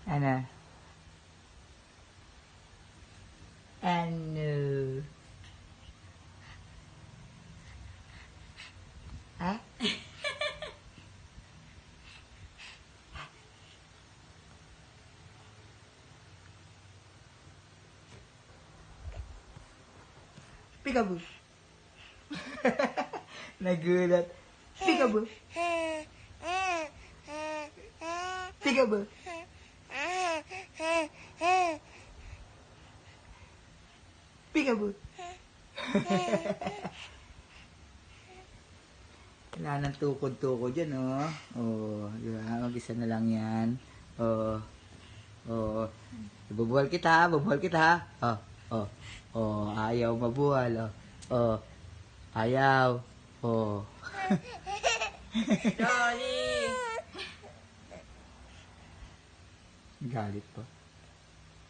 Ano? Ano? Ha? Peekaboo. Nagulat. Peekaboo. Peekaboo. Peekaboo. Wala nang tukod-tukod yan, oh. Oh, di ba? Mag-isa na lang yan. Oh. Oh. Bubuhal kita, ha? Bubuhal kita, ha? Oh. Oh. Oh, ayaw mabuhal, oh. Oh. Ayaw. Oh. Dolly! Galit pa.